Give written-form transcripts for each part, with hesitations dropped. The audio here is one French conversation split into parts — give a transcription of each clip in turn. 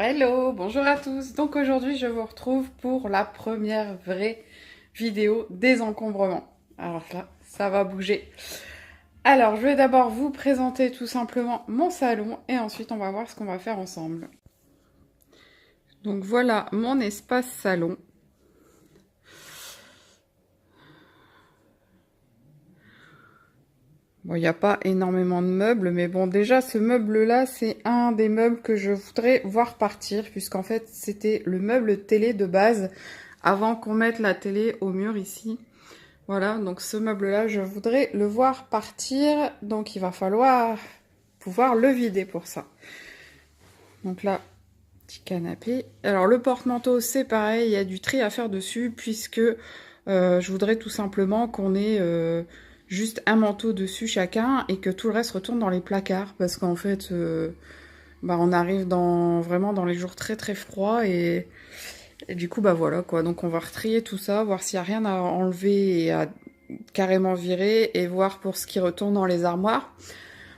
Hello, bonjour à tous. Donc aujourd'hui, je vous retrouve pour la première vraie vidéo désencombrement. Alors là, ça va bouger. Alors, je vais d'abord vous présenter tout simplement mon salon et ensuite on va voir ce qu'on va faire ensemble. Donc voilà mon espace salon. Bon, il n'y a pas énormément de meubles, mais bon, déjà, ce meuble-là, c'est un des meubles que je voudrais voir partir, puisqu'en fait, c'était le meuble télé de base, avant qu'on mette la télé au mur ici. Voilà, donc ce meuble-là, je voudrais le voir partir, donc il va falloir pouvoir le vider pour ça. Donc là, petit canapé. Alors le porte-manteau, c'est pareil, il y a du tri à faire dessus, puisque je voudrais tout simplement qu'on ait juste un manteau dessus chacun, et que tout le reste retourne dans les placards, parce qu'en fait, on arrive vraiment dans les jours très très froids, et du coup, bah voilà quoi, donc on va retrier tout ça, voir s'il n'y a rien à enlever et à carrément virer, et voir pour ce qui retourne dans les armoires.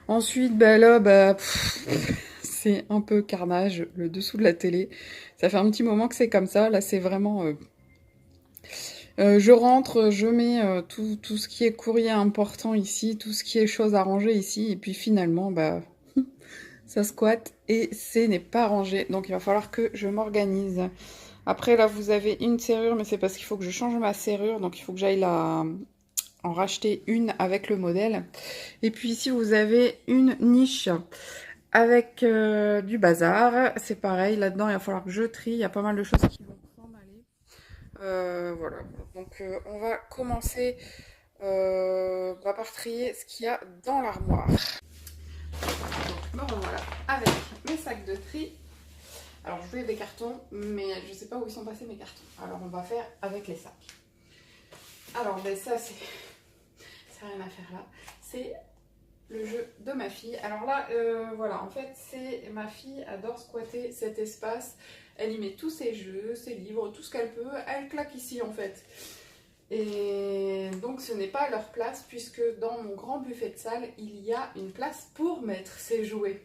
Ensuite, c'est un peu carnage, le dessous de la télé. Ça fait un petit moment que c'est comme ça, là c'est vraiment... je rentre, je mets tout ce qui est courrier important ici, tout ce qui est choses à ranger ici, et puis finalement, ça squatte et ce n'est pas rangé, donc il va falloir que je m'organise. Après là, vous avez une serrure, mais c'est parce qu'il faut que je change ma serrure, donc il faut que j'aille en racheter une avec le modèle. Et puis ici, vous avez une niche avec du bazar. C'est pareil, là-dedans, il va falloir que je trie. Il y a pas mal de choses qui vont s'en aller. Voilà, donc on va commencer par trier ce qu'il y a dans l'armoire. Donc me revoilà avec mes sacs de tri. Alors je voulais des cartons, mais je ne sais pas où ils sont passés mes cartons. Alors on va faire avec les sacs. Alors ça c'est rien à faire là. C'est le jeu de ma fille. Alors là, voilà, en fait, c'est ma fille adore squatter cet espace. Elle y met tous ses jeux, ses livres, tout ce qu'elle peut. Elle claque ici, en fait. Et donc, ce n'est pas leur place, puisque dans mon grand buffet de salle, il y a une place pour mettre ses jouets.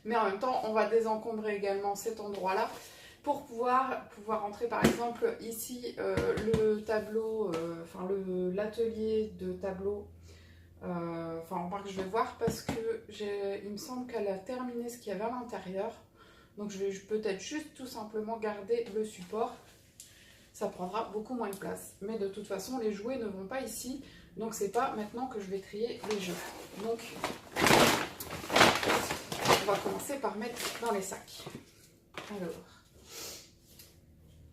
Mais en même temps, on va désencombrer également cet endroit-là pour pouvoir entrer, par exemple, ici, le tableau, l'atelier de tableau. On va que je vais voir parce que il me semble qu'elle a terminé ce qu'il y avait à l'intérieur. Donc je vais peut-être juste tout simplement garder le support. Ça prendra beaucoup moins de place. Mais de toute façon, les jouets ne vont pas ici. Donc c'est pas maintenant que je vais trier les jeux. Donc on va commencer par mettre dans les sacs. Alors,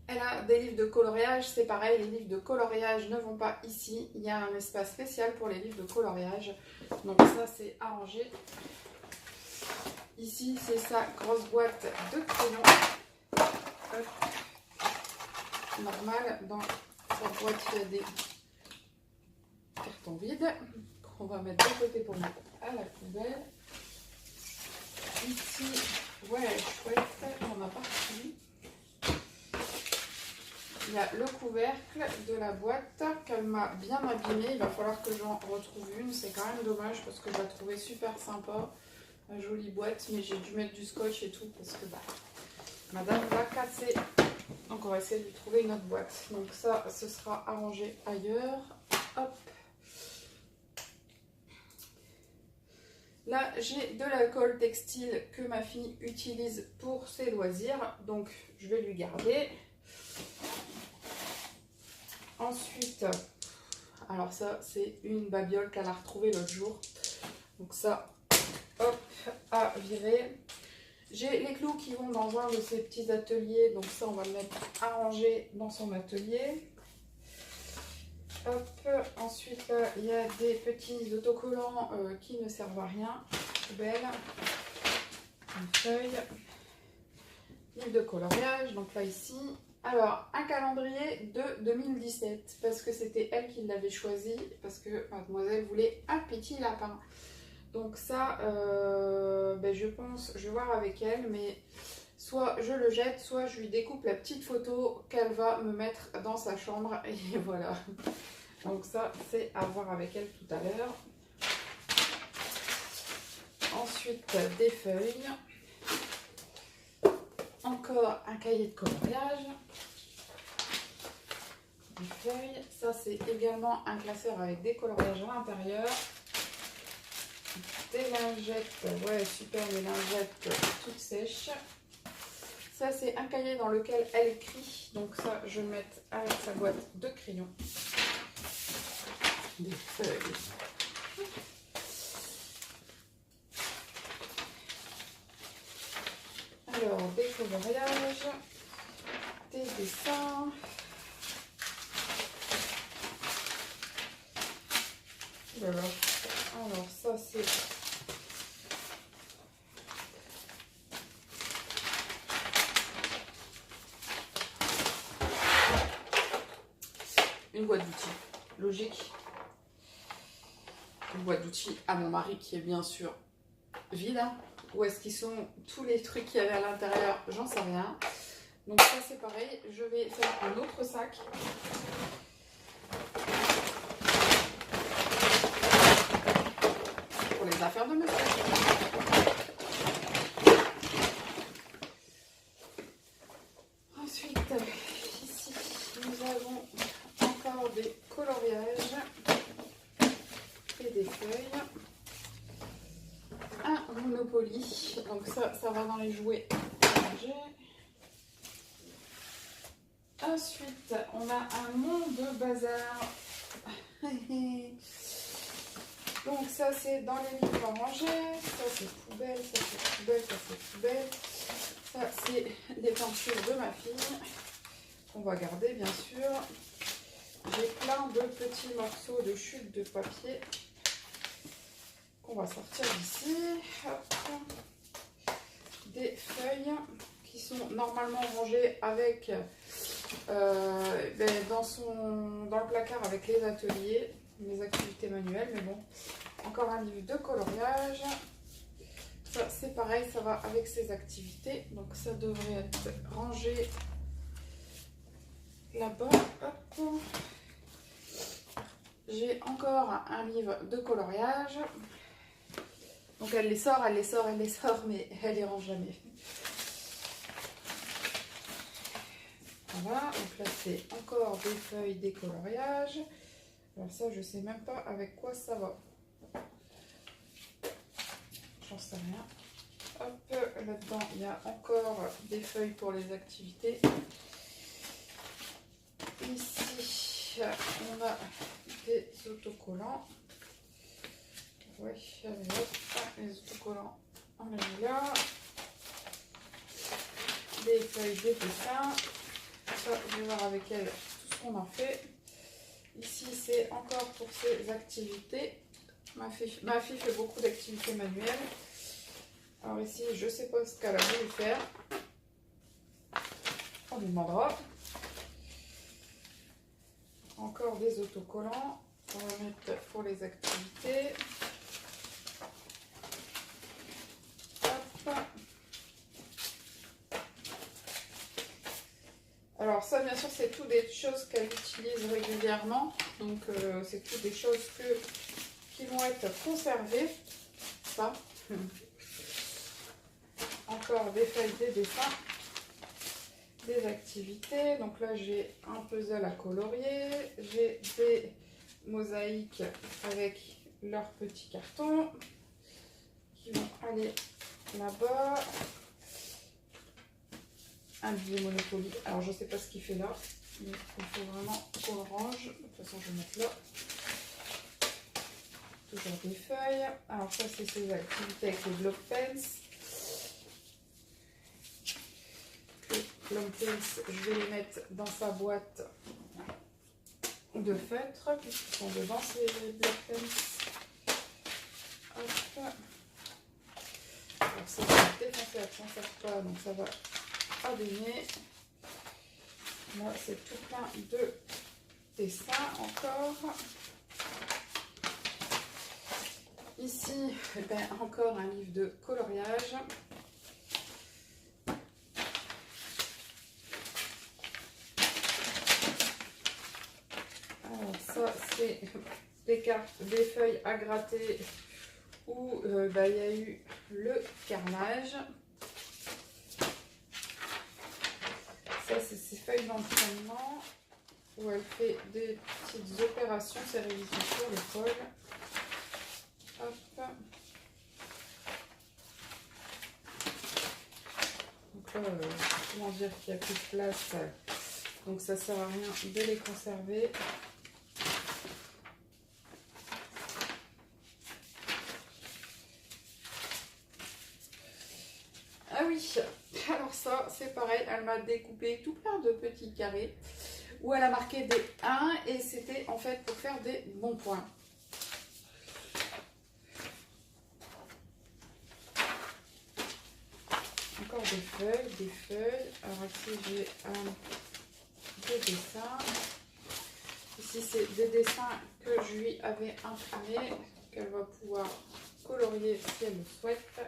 elle a des livres de coloriage, c'est pareil, les livres de coloriage ne vont pas ici. Il y a un espace spécial pour les livres de coloriage. Donc ça, c'est arrangé. Ici, c'est sa grosse boîte de crayons. Hop. Normal, dans sa boîte, il y a des cartons vides qu'on va mettre de côté pour mettre à la poubelle. Ici, ouais, chouette, on a parti. Il y a le couvercle de la boîte qu'elle m'a bien abîmé. Il va falloir que j'en retrouve une. C'est quand même dommage parce que je la trouvais super sympa. Une jolie boîte, mais j'ai dû mettre du scotch et tout parce que madame l'a cassé. Donc on va essayer de lui trouver une autre boîte. Donc ça, ce sera arrangé ailleurs. Hop. Là, j'ai de l'alcool textile que ma fille utilise pour ses loisirs. Donc je vais lui garder. Ensuite, alors ça, c'est une babiole qu'elle a retrouvée l'autre jour. Donc ça, hop, à virer. J'ai les clous qui vont dans un de ces petits ateliers. Donc ça, on va le mettre à ranger dans son atelier. Hop, ensuite, là, il y a des petits autocollants qui ne servent à rien. Poubelle, une feuille, livre de coloriage. Donc là, ici... Alors, un calendrier de 2017, parce que c'était elle qui l'avait choisi, parce que mademoiselle voulait un petit lapin. Donc ça, je pense, je vais voir avec elle, mais soit je le jette, soit je lui découpe la petite photo qu'elle va me mettre dans sa chambre, et voilà. Donc ça, c'est à voir avec elle tout à l'heure. Ensuite, des feuilles. encore un cahier de coloriage. Des feuilles. Ça, c'est également un classeur avec des coloriages à l'intérieur. Des lingettes. Ouais, super, les lingettes toutes sèches. Ça, c'est un cahier dans lequel elle écrit. Donc ça, je vais le mettre avec sa boîte de crayons. Des feuilles. Alors, des coloriages, des dessins. Voilà. Alors, ça, c'est... une boîte d'outils. Logique. Une boîte d'outils à mon mari qui est bien sûr vide. Hein. Où est-ce qu'ils sont tous les trucs qu'il y avait à l'intérieur? J'en sais rien. Donc ça c'est pareil. Je vais faire un autre sac. Pour les affaires de monsieur. Ensuite, ici, nous avons encore des coloriages et des feuilles. Un Monopoly, donc ça va dans les jouets. Ensuite, on a un monde de bazar. Donc ça c'est dans les livres rangés, ça c'est poubelle, ça c'est poubelle, ça c'est poubelle. Ça c'est des peintures de ma fille qu'on va garder bien sûr. J'ai plein de petits morceaux de chute de papier qu'on va sortir d'ici. Des feuilles qui sont normalement rangées avec dans le placard avec les ateliers, les activités manuelles, mais bon, encore un livre de coloriage. Ça c'est pareil, ça va avec ses activités, donc ça devrait être rangé là-bas. J'ai encore un livre de coloriage. Donc elle les sort, elle les sort, elle les sort, mais elle les range jamais. Voilà, donc là c'est encore des feuilles, des coloriages. Alors ça je sais même pas avec quoi ça va. J'en sais rien. Hop, là-dedans il y a encore des feuilles pour les activités. Ici on a des autocollants. Ouais, allez hop, les autocollants on les met là. Des feuilles de dessin. Ça, je vais voir avec elle tout ce qu'on en fait. Ici, c'est encore pour ses activités. Ma fille fait beaucoup d'activités manuelles. Alors ici, je ne sais pas ce qu'elle a voulu faire. On lui demandera. Encore des autocollants. On va mettre pour les activités. Hop. Alors ça, bien sûr, c'est tout des choses qu'elle utilise régulièrement. Donc, c'est tout des choses qui vont être conservées. Ça. Encore des feuilles, des dessins, des activités. Donc là, j'ai un puzzle à colorier. J'ai des mosaïques avec leurs petits cartons qui vont aller là-bas. Un billet Monopoly. Alors, je ne sais pas ce qu'il fait là, mais il faut vraiment qu'on le range. De toute façon, je vais mettre là. Toujours des feuilles. Alors, ça, c'est ses activités avec les block pens. Les block pens, je vais les mettre dans sa boîte de feutres, puisqu'ils sont dedans, ces block pens. Hop. Alors, ça va défoncer à ça pas, donc ça va abîmer. Là c'est tout plein de dessins encore. Ici encore un livre de coloriage. Alors ça c'est des cartes, des feuilles à gratter où il y a eu le carnage. Ça, c'est ses feuilles d'entraînement où elle fait des petites opérations, ses révisions sur l'école. Hop. Donc là, comment dire qu'il n'y a plus de place. Donc ça sert à rien de les conserver. Ah oui, alors ça c'est pareil, elle m'a découpé tout plein de petits carrés où elle a marqué des 1 et c'était en fait pour faire des bons points. Encore des feuilles. Alors ici j'ai des dessins. Ici c'est des dessins que je lui avais imprimés, qu'elle va pouvoir colorier si elle le souhaite.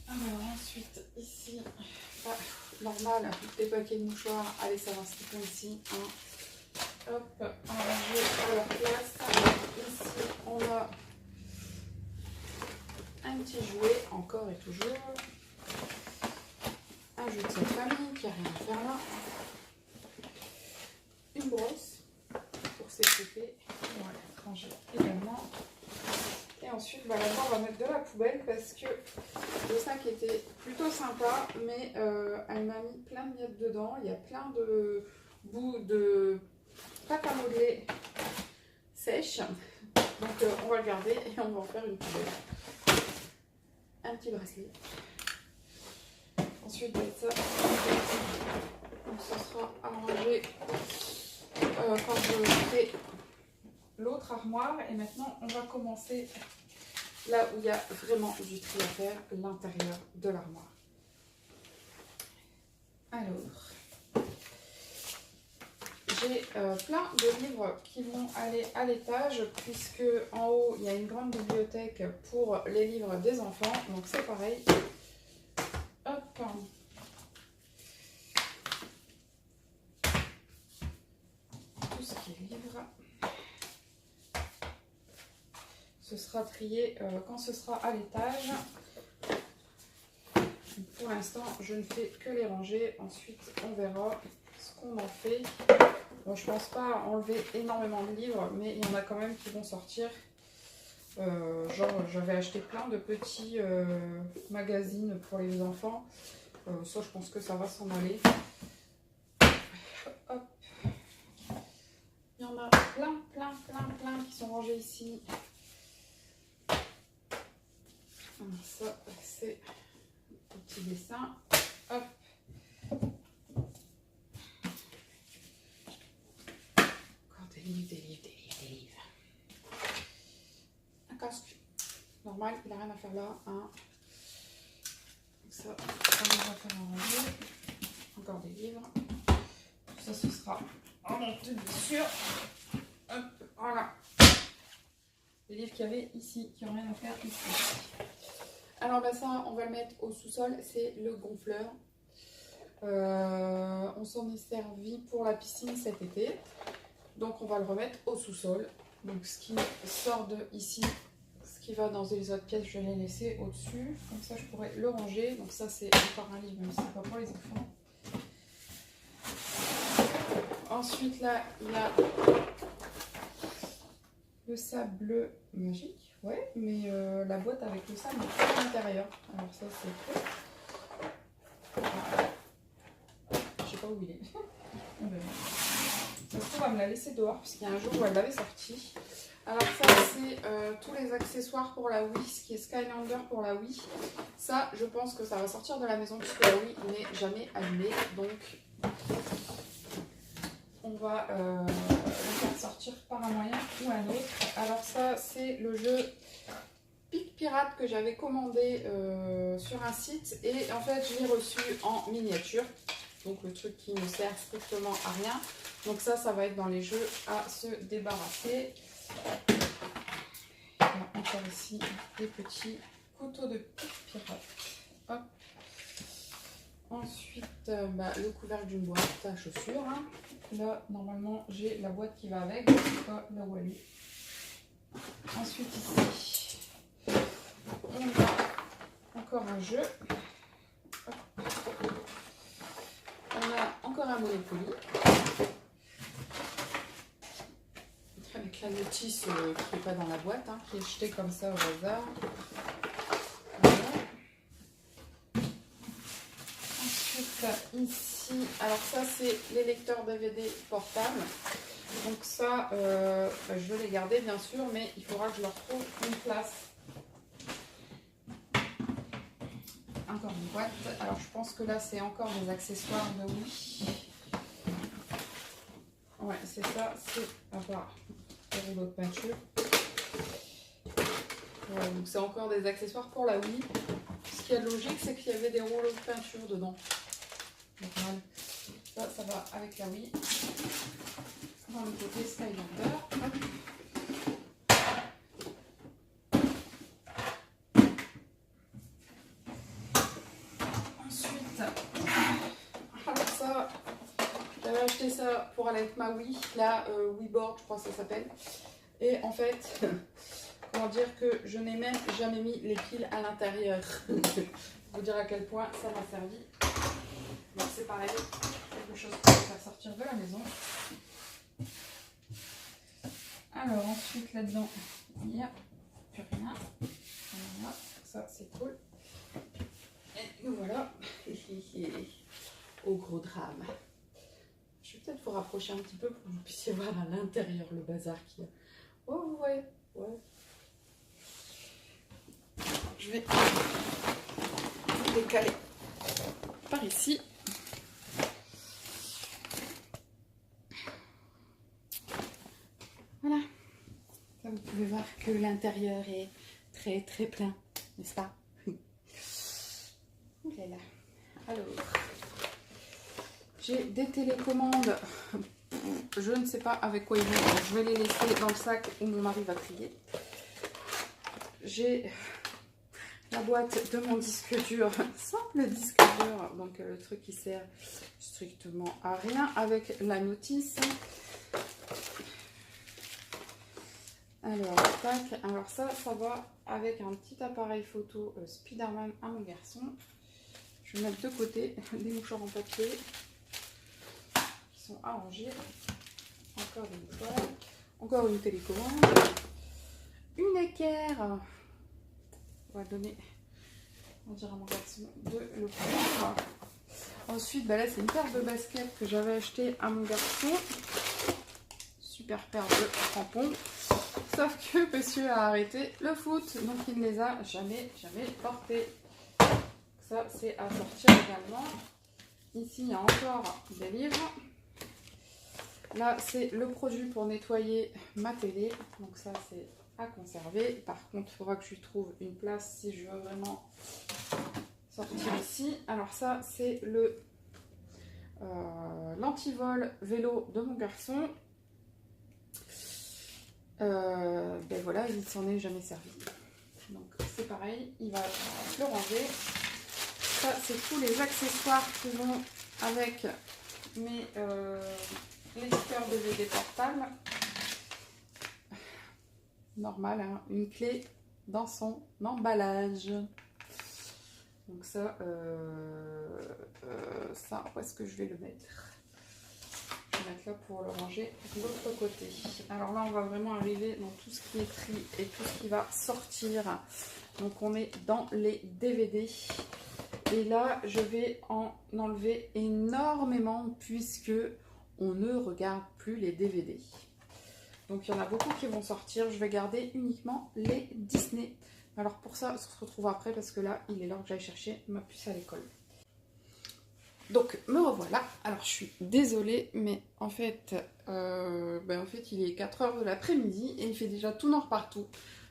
Alors ensuite ici, normal, des paquets de mouchoirs. Allez savoir ce qu'ils font ici. Hein. Hop, ranger à leur place. Ici on a un petit jouet, encore et toujours. Un jeu de sa famille qui n'a rien à faire là. Une brosse pour s'équiper. On va la ranger également. Et ensuite, là-dedans, on va mettre de la poubelle parce que le sac était plutôt sympa, mais elle m'a mis plein de miettes dedans. Il y a plein de bouts de pâte à modeler sèche. Donc, on va le garder et on va en faire une poubelle. Un petit bracelet. Ensuite, ça, donc, ça sera arrangé quand je fais l'autre armoire. Et maintenant, on va commencer là où il y a vraiment du tri à faire, l'intérieur de l'armoire. Alors, j'ai plein de livres qui vont aller à l'étage, puisque en haut, il y a une grande bibliothèque pour les livres des enfants. Donc, c'est pareil. Hop. Tout ce qui est livre. Ce sera trié quand ce sera à l'étage. Pour l'instant, je ne fais que les ranger. Ensuite, on verra ce qu'on en fait. Bon, je pense pas enlever énormément de livres, mais il y en a quand même qui vont sortir. Genre, j'avais acheté plein de petits magazines pour les enfants. Ça, je pense que ça va s'en aller. Hop. Il y en a plein qui sont rangés ici. Ça, c'est un petit dessin. Hop. Encore des livres. Un casque. Normal, il n'a rien à faire là. Hein. Ça on va faire en ranger. Encore des livres. Tout ça, ce sera en montée, bien sûr. Hop, voilà. Les livres qu'il y avait ici, qui n'ont rien à faire ici. Alors ça, on va le mettre au sous-sol, c'est le gonfleur. On s'en est servi pour la piscine cet été. Donc on va le remettre au sous-sol. Donc ce qui sort de ici, ce qui va dans les autres pièces, je vais les laisser au-dessus. Comme ça, je pourrais le ranger. Donc ça, c'est encore un livre, mais c'est pas pour les enfants. Ensuite, là, il y a le sable magique. Ouais, mais la boîte avec le sable est à l'intérieur. Alors ça, c'est cool. Je sais pas où il est. On verra. Ça se trouve, on va me la laisser dehors, parce qu'il y a un jour où elle l'avait sorti. Alors ça, c'est tous les accessoires pour la Wii, ce qui est Skylander pour la Wii. Ça, je pense que ça va sortir de la maison, puisque la Wii n'est jamais allumée. Donc, on va le faire sortir par un moyen ou un autre. Alors ça, c'est le jeu Pic Pirate que j'avais commandé sur un site. Et en fait, je l'ai reçu en miniature. Donc le truc qui ne sert strictement à rien. Donc ça va être dans les jeux à se débarrasser. On a encore ici des petits couteaux de Pic Pirate. Hop. Ensuite, le couvercle d'une boîte à chaussures. Hein. Là, normalement, j'ai la boîte qui va avec. Je ne sais pas là où elle est. Ensuite, ici, on a encore un jeu. Hop. encore un Monopoly. Avec la notice qui n'est pas dans la boîte, hein, qui est jetée comme ça au hasard. Voilà. Ensuite, ici, alors ça c'est les lecteurs DVD portables. Donc ça, je vais les garder bien sûr, mais il faudra que je leur trouve une place. Encore une boîte. Alors je pense que là c'est encore des accessoires de Wii. Ouais, c'est ça, c'est à part les rouleaux de peinture. Ouais, donc c'est encore des accessoires pour la Wii. Ce qui est logique, c'est qu'il y avait des rouleaux de peinture dedans. Normal. Ça va avec la Wii. Dans le côté Skylander. Hop. Ensuite, alors ça, j'avais acheté ça pour aller avec ma Wii, la Wii Board, je crois que ça s'appelle. Et en fait, comment dire que je n'ai même jamais mis les piles à l'intérieur. Je vais vous dire à quel point ça m'a servi. Donc c'est pareil, quelque chose que je vais faire sortir de la maison. Alors ensuite là-dedans, il n'y a plus rien. Voilà, ça c'est cool. Et nous voilà au gros drame. Je vais peut-être vous rapprocher un petit peu pour que vous puissiez voir à l'intérieur le bazar qu'il y a. Oh vous voyez, ouais. Je vais vous décaler par ici. Voilà. Là, vous pouvez voir que l'intérieur est très très plein, n'est-ce pas? Voilà. Alors, j'ai des télécommandes. Je ne sais pas avec quoi ils vont. Je vais les laisser dans le sac où mon mari va trier. J'ai la boîte de mon disque dur, simple disque dur, donc le truc qui sert strictement à rien, avec la notice. Alors, tac. Alors ça va avec un petit appareil photo Spider-Man à mon garçon. Je vais mettre de côté des mouchoirs en papier qui sont arrangés. Encore des mouchoirs. Encore une télécommande. Une équerre. On va donner, on dirait à mon garçon, de le prendre. Ensuite, bah là, c'est une paire de baskets que j'avais acheté à mon garçon. Super paire de crampons. Sauf que monsieur a arrêté le foot, donc il ne les a jamais portés. Ça, c'est à sortir également. Ici, il y a encore des livres. Là, c'est le produit pour nettoyer ma télé. Donc ça, c'est à conserver. Par contre, il faudra que je lui trouve une place si je veux vraiment sortir ici. Alors ça, c'est le l'antivol vélo de mon garçon. Ben voilà, il s'en est jamais servi. Donc c'est pareil, il va le ranger. Ça, c'est tous les accessoires qui vont avec mes lecteurs DVD portables. Normal, hein, une clé dans son emballage. Donc ça, ça, où est-ce que je vais le mettre? Je vais mettre là pour le ranger de l'autre côté. Alors là, on va vraiment arriver dans tout ce qui est tri et tout ce qui va sortir. Donc on est dans les DVD. Et là, je vais en enlever énormément puisque on ne regarde plus les DVD. Donc il y en a beaucoup qui vont sortir. Je vais garder uniquement les Disney. Alors pour ça, on se retrouve après parce que là, il est l'heure que j'aille chercher ma puce à l'école. Donc me revoilà. Alors je suis désolée, mais en fait, il est 4 h de l'après-midi et il fait déjà tout noir partout.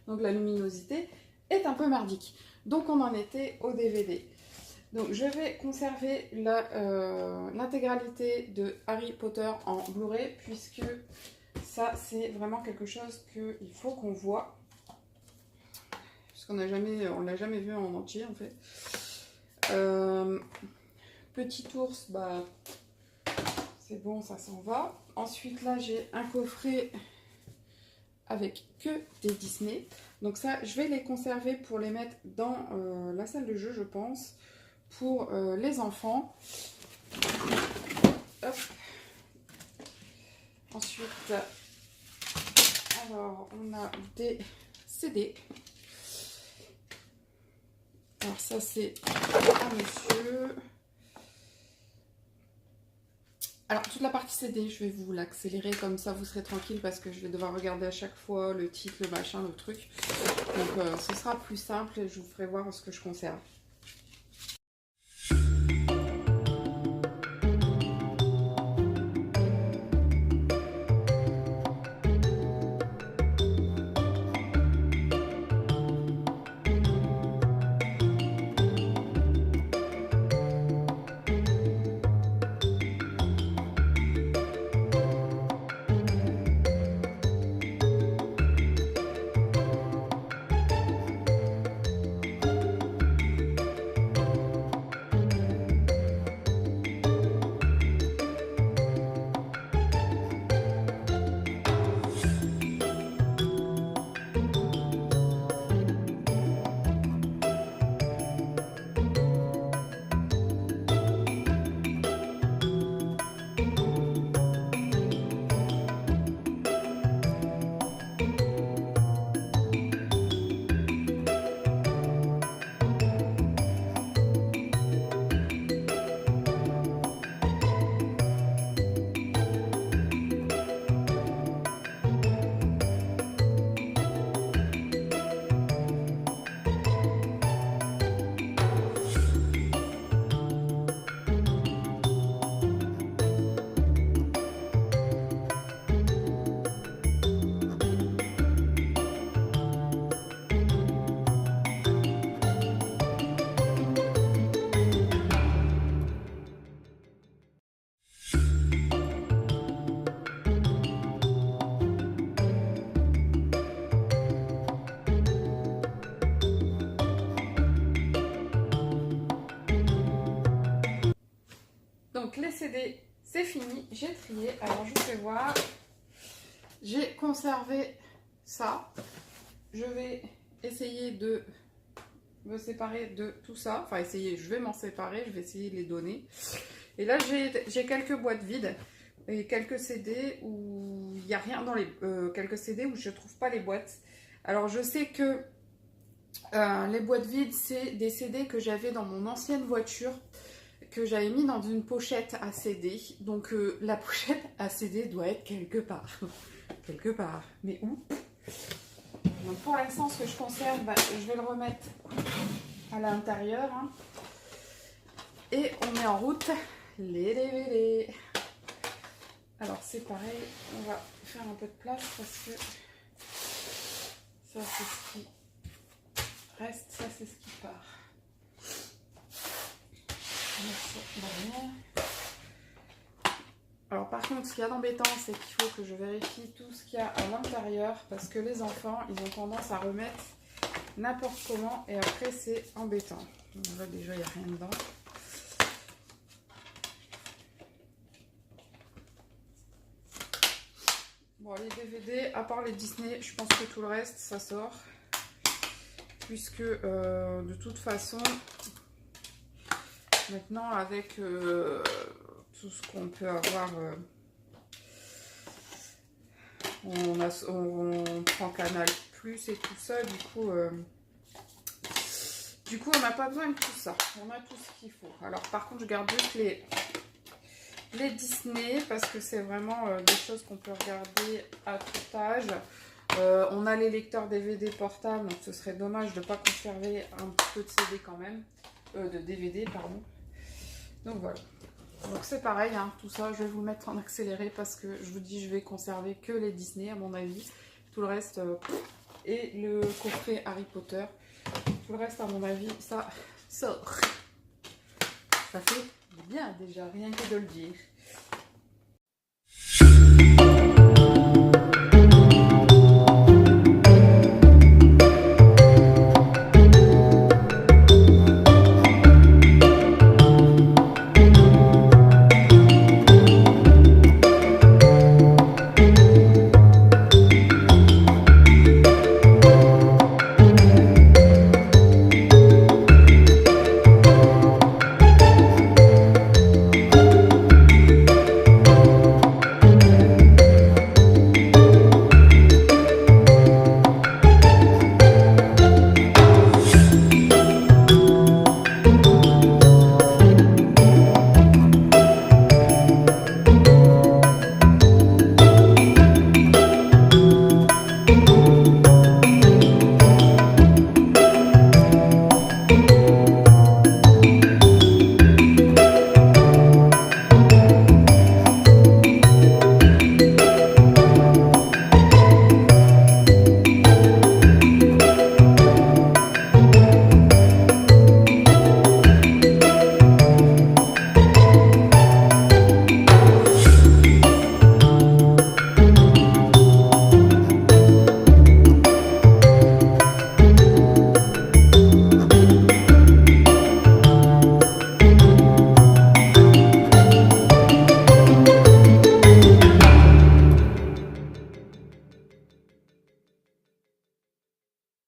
Donc la luminosité est un peu merdique. Donc on en était au DVD. Donc je vais conserver l'intégralité de Harry Potter en Blu-ray puisque ça c'est vraiment quelque chose qu'il faut qu'on voit. Parce qu'on on l'a jamais vu en entier en fait. Petit ours, bah c'est bon, ça s'en va. Ensuite là j'ai un coffret avec que des Disney. Donc ça je vais les conserver pour les mettre dans la salle de jeu je pense. Pour les enfants. Hop. Ensuite, alors on a des CD. Alors ça c'est un monsieur. Alors toute la partie CD, je vais vous l'accélérer comme ça vous serez tranquille parce que je vais devoir regarder à chaque fois le titre, le machin, le truc. Donc ce sera plus simple et je vous ferai voir ce que je conserve. Donc les CD, c'est fini, j'ai trié. Alors je vous fais voir. J'ai conservé ça. Je vais essayer de me séparer de tout ça. Enfin essayer, je vais m'en séparer, je vais essayer de les donner. Et là j'ai quelques boîtes vides et quelques CD où il n'y a rien dans les... quelques CD où je ne trouve pas les boîtes. Alors je sais que les boîtes vides, c'est des CD que j'avais dans mon ancienne voiture, que j'avais mis dans une pochette à CD. Donc la pochette à CD doit être quelque part. Quelque part. Mais où? Donc pour l'instant, ce que je conserve, bah, je vais le remettre à l'intérieur. Hein. Et on met en route les DVD. Alors c'est pareil, on va faire un peu de place parce que ça c'est ce qui reste, ça c'est ce qui part. Alors par contre, ce qu'il y a d'embêtant, c'est qu'il faut que je vérifie tout ce qu'il y a à l'intérieur parce que les enfants, ils ont tendance à remettre n'importe comment et après c'est embêtant. Donc là déjà, il n'y a rien dedans. Bon, les DVD, à part les Disney, je pense que tout le reste, ça sort. Puisque de toute façon... Maintenant, avec tout ce qu'on peut avoir, on prend Canal Plus et tout ça, du coup, on n'a pas besoin de tout ça. On a tout ce qu'il faut. Alors, par contre, je garde juste les Disney parce que c'est vraiment des choses qu'on peut regarder à tout âge. On a les lecteurs DVD portables, donc ce serait dommage de ne pas conserver un peu de CD quand même. De DVD, pardon. Donc voilà. Donc c'est pareil, hein, tout ça, je vais vous le mettre en accéléré parce que je vous dis, je vais conserver que les Disney à mon avis. Tout le reste, et le coffret Harry Potter. Tout le reste, à mon avis, ça sort. Ça fait bien déjà, rien que de le dire.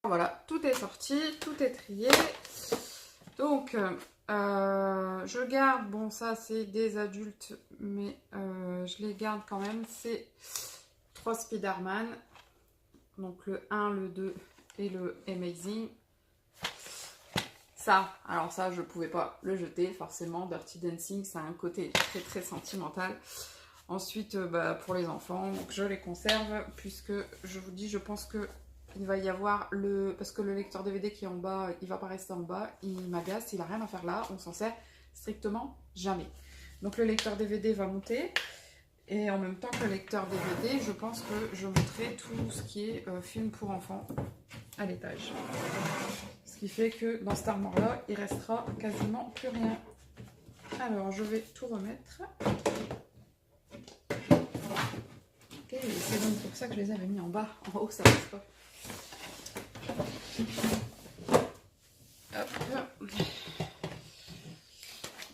Voilà, tout est sorti, tout est trié. Donc, je garde, bon ça c'est des adultes, mais je les garde quand même. C'est 3 Spider-Man, donc le 1, le 2 et le Amazing. Ça, alors ça je pouvais pas le jeter, forcément, Dirty Dancing, ça a un côté très très sentimental. Ensuite, pour les enfants, donc je les conserve, puisque je vous dis, je pense que il va y avoir parce que le lecteur DVD qui est en bas, il va pas rester en bas, il m'agace, il a rien à faire là, on s'en sert strictement jamais. Donc le lecteur DVD va monter, et en même temps que le lecteur DVD, je pense que je mettrai tout ce qui est film pour enfants à l'étage. Ce qui fait que dans cette armoire-là, il restera quasiment plus rien. Alors, je vais tout remettre. Ok, c'est donc pour ça que je les avais mis en bas. En haut, ça passe pas. Hop.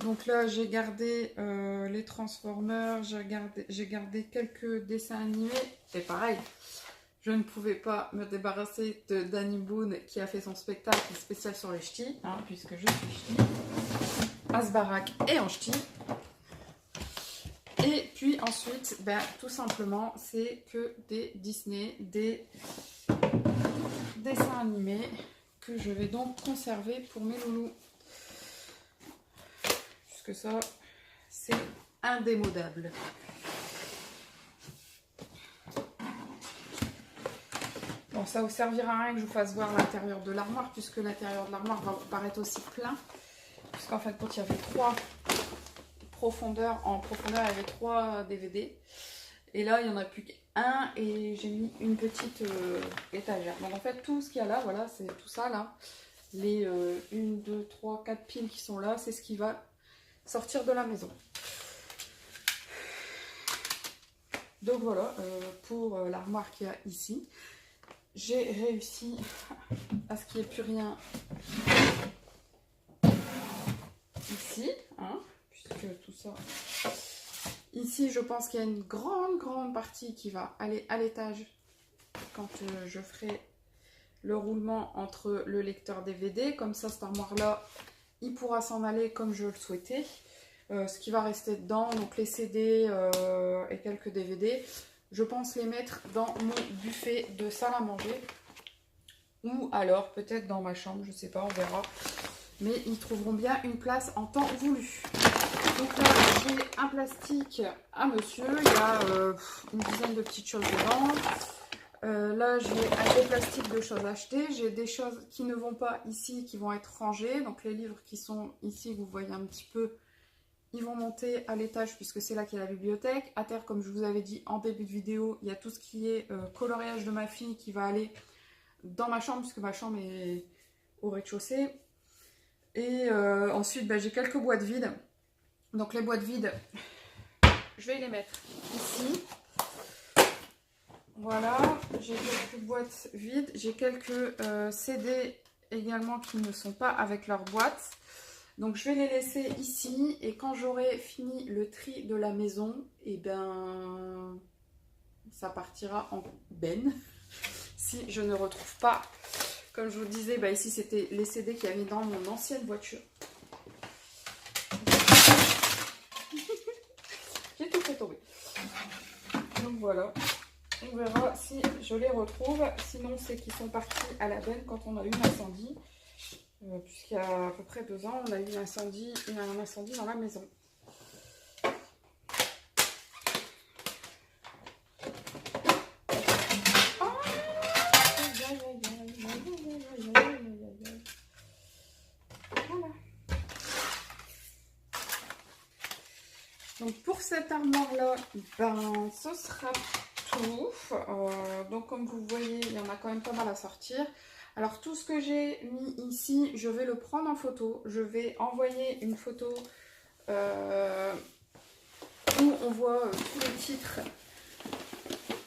Donc là, j'ai gardé les Transformers, j'ai gardé quelques dessins animés. Et pareil, je ne pouvais pas me débarrasser de Danny Boone qui a fait son spectacle spécial sur les ch'tis, hein, puisque je suis ch'ti. Asbarak et en ch'ti. Et puis ensuite, tout simplement, c'est que des Disney, des dessins animés que je vais donc conserver pour mes loulous. Puisque ça, c'est indémodable. Bon, ça vous servira à rien que je vous fasse voir l'intérieur de l'armoire, puisque l'intérieur de l'armoire va vous paraître aussi plein. Puisqu'en fait, quand il y avait 3 profondeurs, en profondeur, il y avait 3 DVD. Et là, il n'y en a plus qu'un et j'ai mis une petite étagère. Donc en fait, tout ce qu'il y a là, voilà, c'est tout ça là. Les 1, 2, 3, 4 piles qui sont là, c'est ce qui va sortir de la maison. Donc voilà, pour l'armoire qu'il y a ici. J'ai réussi à ce qu'il n'y ait plus rien ici, hein, puisque tout ça... Ici, je pense qu'il y a une grande partie qui va aller à l'étage quand je ferai le roulement entre le lecteur DVD. Comme ça, cette armoire-là, il pourra s'en aller comme je le souhaitais. Ce qui va rester dedans, donc les CD et quelques DVD, je pense les mettre dans mon buffet de salle à manger. Ou alors peut-être dans ma chambre, je sais pas, on verra. Mais ils trouveront bien une place en temps voulu. Donc là, j'ai un plastique à monsieur. Il y a une dizaine de petites choses dedans. Là, j'ai un gros plastique de choses achetées. J'ai des choses qui ne vont pas ici, qui vont être rangées. Donc les livres qui sont ici, vous voyez un petit peu, ils vont monter à l'étage puisque c'est là qu'il y a la bibliothèque. À terre, comme je vous avais dit en début de vidéo, il y a tout ce qui est coloriage de ma fille qui va aller dans ma chambre puisque ma chambre est au rez-de-chaussée. Et ensuite, j'ai quelques boîtes vides. Donc les boîtes vides, je vais les mettre ici. Voilà, j'ai quelques boîtes vides. J'ai quelques CD également qui ne sont pas avec leur boîte. Donc je vais les laisser ici. Et quand j'aurai fini le tri de la maison, et ça partira en benne. Si je ne retrouve pas, comme je vous disais, ici c'était les CD qu'il y avait dans mon ancienne voiture. J'ai tout fait tomber. Donc voilà. On verra si je les retrouve. Sinon, c'est qu'ils sont partis à la benne quand on a eu l'incendie. Puisqu'il y a à peu près 2 ans, on a eu un incendie dans la maison. Voilà. Donc pour cette armoire-là, ce sera tout. Donc comme vous voyez, il y en a quand même pas mal à sortir. Alors tout ce que j'ai mis ici, je vais le prendre en photo. Je vais envoyer une photo où on voit tous les titres.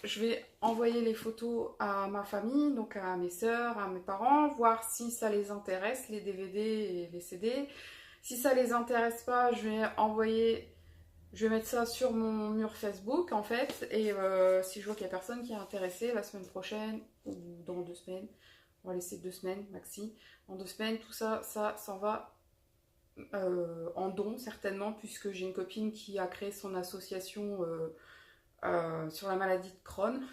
Je vais envoyer les photos à ma famille, donc à mes soeurs, à mes parents, voir si ça les intéresse, les DVD et les CD. Si ça les intéresse pas, je vais mettre ça sur mon mur Facebook en fait. Et si je vois qu'il n'y a personne qui est intéressé, la semaine prochaine ou dans 2 semaines, On va laisser 2 semaines maxi. En 2 semaines, tout ça, ça s'en va en don certainement, puisque j'ai une copine qui a créé son association sur la maladie de Crohn,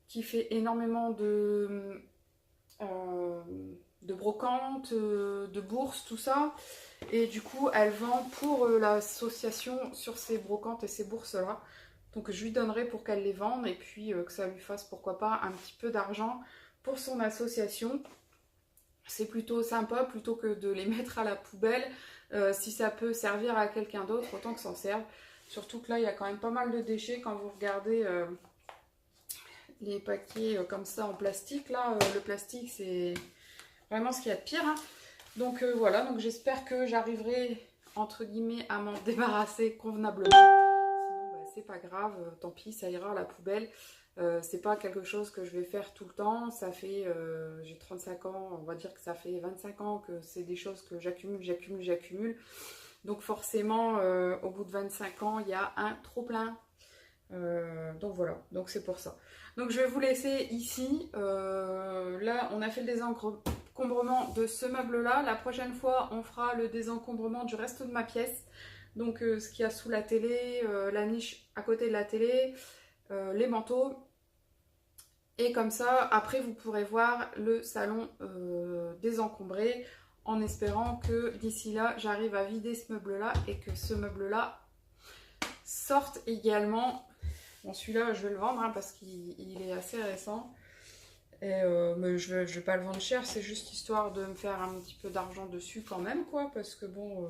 qui fait énormément de brocantes, de bourses, tout ça. Et du coup, elle vend pour l'association sur ces brocantes et ces bourses-là. Donc je lui donnerai pour qu'elle les vende et puis que ça lui fasse, pourquoi pas, un petit peu d'argent pour son association. C'est plutôt sympa, plutôt que de les mettre à la poubelle. Si ça peut servir à quelqu'un d'autre, autant que s'en serve. Surtout que là, il y a quand même pas mal de déchets quand vous regardez les paquets comme ça en plastique. Là, le plastique, c'est vraiment ce qu'il y a de pire. Hein. Donc voilà, donc j'espère que j'arriverai, entre guillemets, à m'en débarrasser convenablement. Sinon, bah, c'est pas grave, tant pis, ça ira à la poubelle. C'est pas quelque chose que je vais faire tout le temps. Ça fait, j'ai 35 ans, on va dire que ça fait 25 ans que c'est des choses que j'accumule. Donc forcément, au bout de 25 ans, il y a un trop plein. Donc voilà, donc c'est pour ça. Donc je vais vous laisser ici. Là, on a fait le désencombrement de ce meuble-là. La prochaine fois, on fera le désencombrement du reste de ma pièce. Donc ce qu'il y a sous la télé, la niche à côté de la télé, les manteaux. Et comme ça, après, vous pourrez voir le salon désencombré, en espérant que d'ici là, j'arrive à vider ce meuble-là et que ce meuble-là sorte également. Bon, celui-là, je vais le vendre hein, parce qu'il est assez récent. Et, mais je vais pas le vendre cher, c'est juste histoire de me faire un petit peu d'argent dessus quand même, quoi. Parce que bon,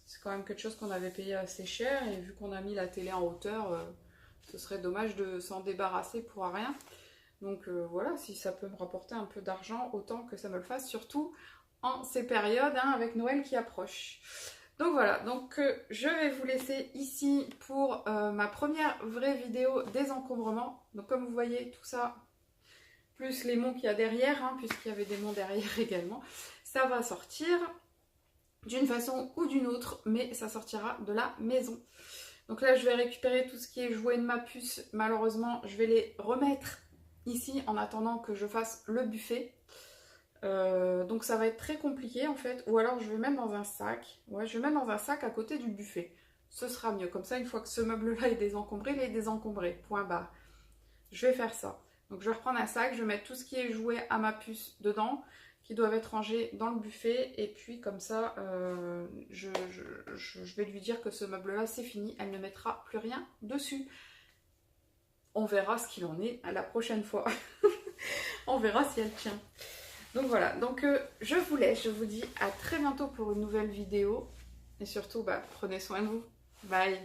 c'est quand même quelque chose qu'on avait payé assez cher. Et vu qu'on a mis la télé en hauteur, ce serait dommage de s'en débarrasser pour rien. Donc voilà, si ça peut me rapporter un peu d'argent, autant que ça me le fasse, surtout en ces périodes, hein, avec Noël qui approche. Donc voilà, donc je vais vous laisser ici pour ma première vraie vidéo désencombrement. Donc comme vous voyez, tout ça, plus les monts qu'il y a derrière, hein, puisqu'il y avait des monts derrière également, ça va sortir d'une façon ou d'une autre, mais ça sortira de la maison. Donc là, je vais récupérer tout ce qui est jouet de ma puce. Malheureusement, je vais les remettre ici en attendant que je fasse le buffet. Donc ça va être très compliqué en fait, ou alors je vais mettre dans un sac. Ouais, je vais mettre dans un sac à côté du buffet. Ce sera mieux, comme ça une fois que ce meuble-là est désencombré, il est désencombré, point barre. Je vais faire ça. Donc je vais reprendre un sac, je vais mettre tout ce qui est jouet à ma puce dedans, qui doivent être rangés dans le buffet, et puis comme ça, je vais lui dire que ce meuble-là c'est fini, elle ne mettra plus rien dessus. On verra ce qu'il en est à la prochaine fois. On verra si elle tient. Donc voilà, donc je vous laisse, je vous dis à très bientôt pour une nouvelle vidéo. Et surtout, bah, prenez soin de vous. Bye!